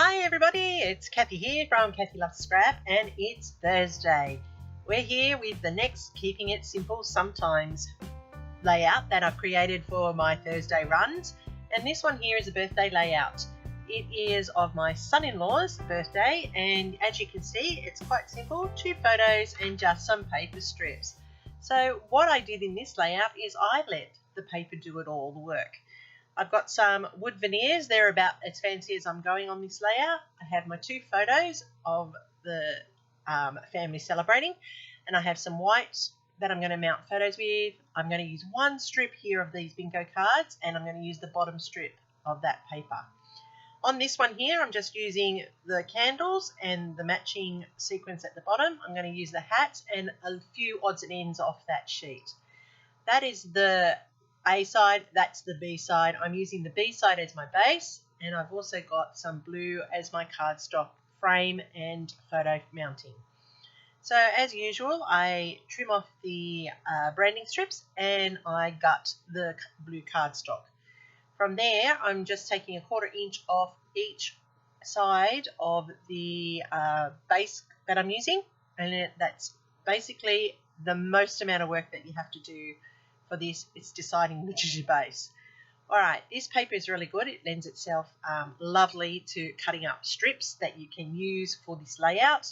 Hi everybody, it's Kathy here from Kathy Loves Scrap, and it's Thursday. We're here with the next Keeping It Simple Sometimes layout that I've created for my Thursday runs, and this one here is a birthday layout. It is of my son-in-law's birthday, and as you can see it's quite simple, 2 photos and just some paper strips. So what I did in this layout is I let the paper do it all the work. I've got some wood veneers. They're about as fancy as I'm going on this layout. I have my 2 photos of the family celebrating, and I have some whites that I'm going to mount photos with. I'm going to use 1 strip here of these bingo cards, and I'm going to use the bottom strip of that paper. On this one here, I'm just using the candles and the matching sequence at the bottom. I'm going to use the hats and a few odds and ends off that sheet. That is the A side, that's the B side. I'm using the B side as my base, and I've also got some blue as my cardstock frame and photo mounting. So as usual, I trim off the branding strips and I gut the blue cardstock. From there, I'm just taking a 1/4 inch off each side of the base that I'm using, and that's basically the most amount of work that you have to do for this. It's deciding which is your base. Alright, this paper is really good. It lends itself lovely to cutting up strips that you can use for this layout,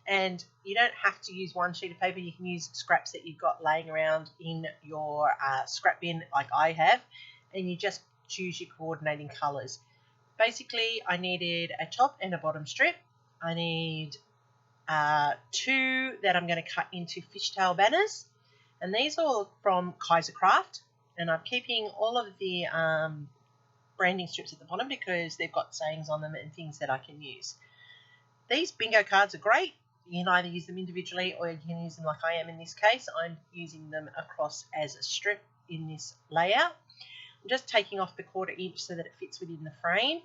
and you don't have to use 1 sheet of paper. You can use scraps that you've got laying around in your scrap bin like I have, and you just choose your coordinating colours. Basically, I needed a top and a bottom strip. I need 2 that I'm going to cut into fishtail banners, and these are all from Kaiser Craft, and I'm keeping all of the branding strips at the bottom because they've got sayings on them and things that I can use. These bingo cards are great. You can either use them individually or you can use them like I am in this case. I'm using them across as a strip in this layout. I'm just taking off the 1/4 inch so that it fits within the frame,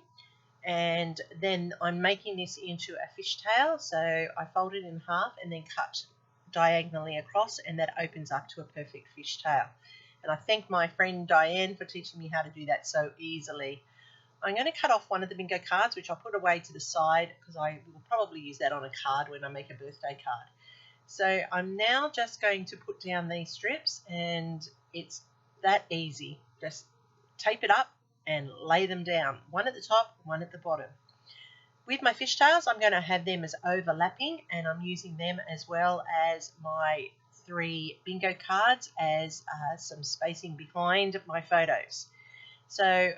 and then I'm making this into a fishtail. So I fold it in half and then cut diagonally across, and that opens up to a perfect fishtail. And I thank my friend Diane for teaching me how to do that so easily. I'm going to cut off one of the bingo cards, which I'll put away to the side because I will probably use that on a card when I make a birthday card. So I'm now just going to put down these strips, and it's that easy. Just tape it up and lay them down, one at the top, one at the bottom. With my fishtails, I'm going to have them as overlapping, and I'm using them as well as my 3 bingo cards as some spacing behind my photos. So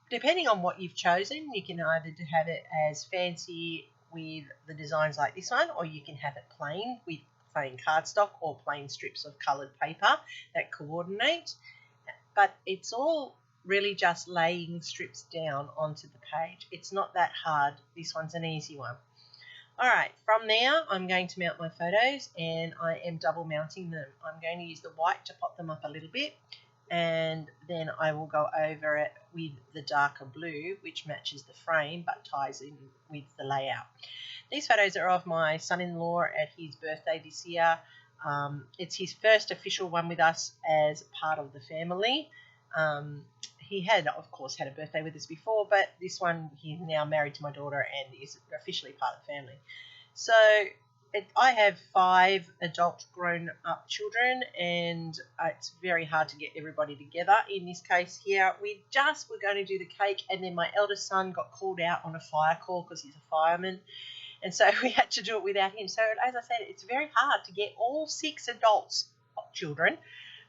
depending on what you've chosen, you can either have it as fancy with the designs like this one, or you can have it plain with plain cardstock or plain strips of coloured paper that coordinate. But it's all really just laying strips down onto the page. It's not that hard. This one's an easy one. Alright, from there I'm going to mount my photos, and I am double mounting them. I'm going to use the white to pop them up a little bit, and then I will go over it with the darker blue, which matches the frame but ties in with the layout. These photos are of my son-in-law at his birthday this year. It's his first official one with us as part of the family. He had, of course, had a birthday with us before, but this one, he's now married to my daughter and is officially part of the family. So I have 5 adult grown-up children, and it's very hard to get everybody together. In this case here, we just were going to do the cake, and then my eldest son got called out on a fire call because he's a fireman, and so we had to do it without him. So as I said, it's very hard to get all 6 adults, children,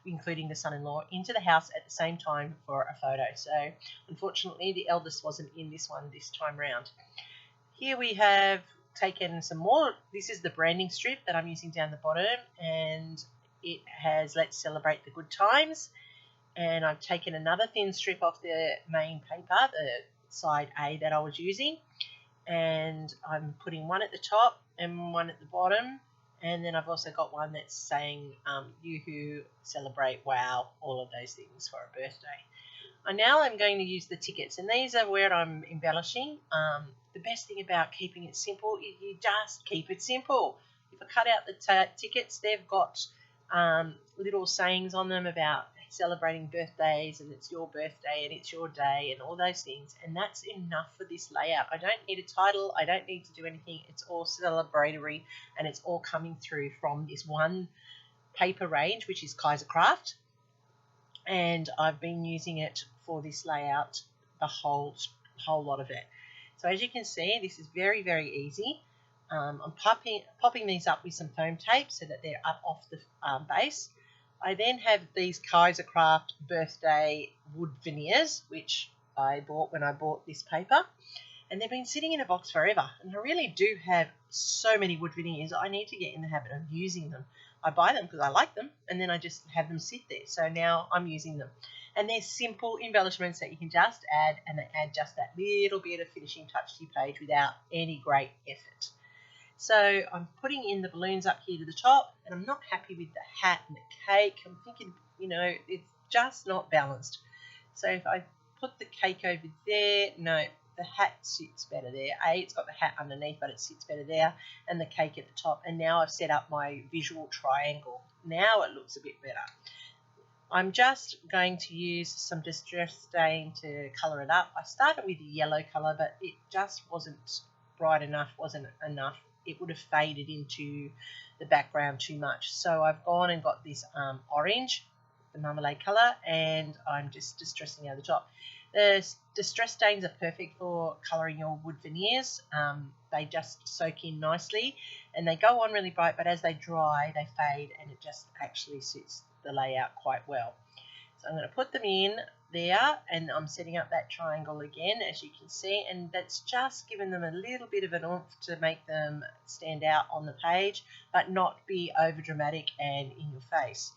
including the son-in-law, into the house at the same time for a photo. So unfortunately the eldest wasn't in this one this time round. Here we have taken some more. This is the branding strip that I'm using down the bottom, and it has "Let's Celebrate the Good Times," and I've taken another thin strip off the main paper, the side A that I was using, and I'm putting one at the top and one at the bottom. And then I've also got one that's saying, yoo-hoo, celebrate, wow, all of those things for a birthday. Now I'm going to use the tickets, and these are where I'm embellishing. The best thing about keeping it simple is you just keep it simple. If I cut out the tickets, they've got little sayings on them about celebrating birthdays and it's your birthday and it's your day and all those things, and that's enough for this layout. I don't need a title, I don't need to do anything. It's all celebratory and it's all coming through from this one paper range, which is Kaiser Craft, and I've been using it for this layout, the whole lot of it. So as you can see, this is very, very easy. I'm popping these up with some foam tape so that they're up off the base. I then have these Kaiser Craft birthday wood veneers, which I bought when I bought this paper, and they've been sitting in a box forever, and I really do have so many wood veneers. I need to get in the habit of using them. I buy them because I like them, and then I just have them sit there. So now I'm using them. And they're simple embellishments that you can just add, and they add just that little bit of finishing touch to your page without any great effort. So I'm putting in the balloons up here to the top, and I'm not happy with the hat and the cake. I'm thinking, you know, it's just not balanced. So if I put the cake over there, no, the hat sits better there. It's got the hat underneath, but it sits better there, and the cake at the top. And now I've set up my visual triangle. Now it looks a bit better. I'm just going to use some Distress Stain to colour it up. I started with a yellow colour, but it just wasn't bright enough, wasn't enough. It would have faded into the background too much. So I've gone and got this orange, the marmalade colour, and I'm just distressing over the top. The distress stains are perfect for colouring your wood veneers. They just soak in nicely and they go on really bright, but as they dry, they fade, and it just actually suits the layout quite well. So I'm going to put them in there, and I'm setting up that triangle again, as you can see, and that's just given them a little bit of an oomph to make them stand out on the page, but not be over dramatic and in your face.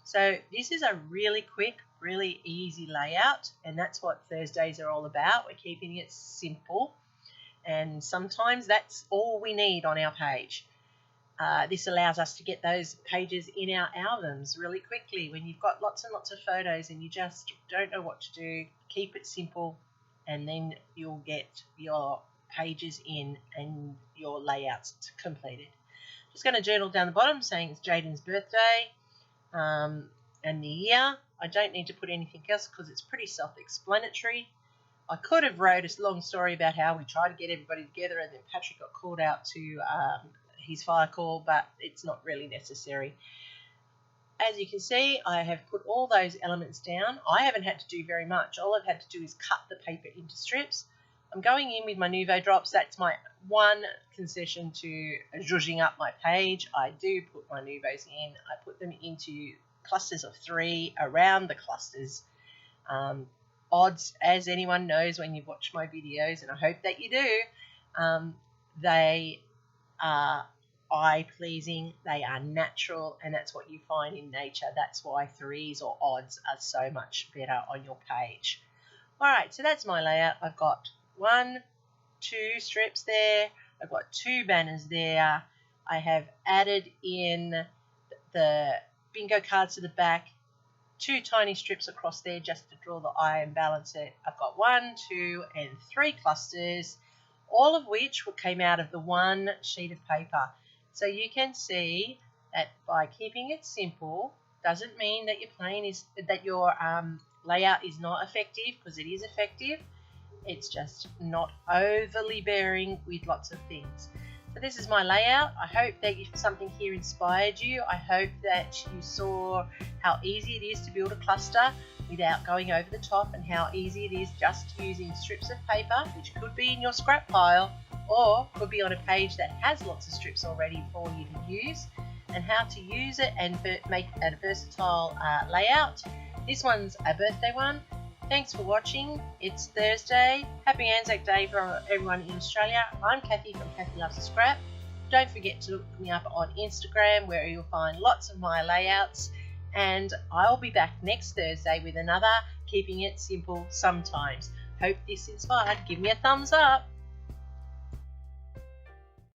So this is a really quick, really easy layout, and that's what Thursdays are all about. We're keeping it simple, and sometimes that's all we need on our page. This allows us to get those pages in our albums really quickly. When you've got lots and lots of photos and you just don't know what to do, keep it simple, and then you'll get your pages in and your layouts completed. Just going to journal down the bottom saying it's Jaden's birthday and the year. I don't need to put anything else because it's pretty self-explanatory. I could have wrote a long story about how we tried to get everybody together and then Patrick got called out to his fire call, but it's not really necessary. As you can see, I have put all those elements down. I haven't had to do very much. All I've had to do is cut the paper into strips. I'm going in with my Nuvo drops. That's my one concession to zhuzhing up my page. I do put my Nuvos in. I put them into clusters of 3 around the clusters. Odds, as anyone knows when you watch my videos, and I hope that you do, they are eye-pleasing, they are natural, and that's what you find in nature. That's why 3s or odds are so much better on your page. Alright, so that's my layout. I've got 1, 2 strips there, I've got 2 banners there, I have added in the bingo cards to the back, 2 tiny strips across there just to draw the eye and balance it. I've got 1, 2 and 3 clusters, all of which came out of the one sheet of paper. So you can see that by keeping it simple doesn't mean that your layout is not effective, because it is effective. It's just not overly bearing with lots of things. So this is my layout. I hope that something here inspired you. I hope that you saw how easy it is to build a cluster without going over the top, and how easy it is just using strips of paper, which could be in your scrap pile or could be on a page that has lots of strips already for you to use, and how to use it and make a versatile layout. This one's a birthday one. Thanks for watching. It's Thursday. Happy Anzac Day for everyone in Australia. I'm Kathy from Kathy Loves to Scrap. Don't forget to look me up on Instagram, where you'll find lots of my layouts. And I'll be back next Thursday with another Keeping It Simple Sometimes. Hope this inspired. Give me a thumbs up.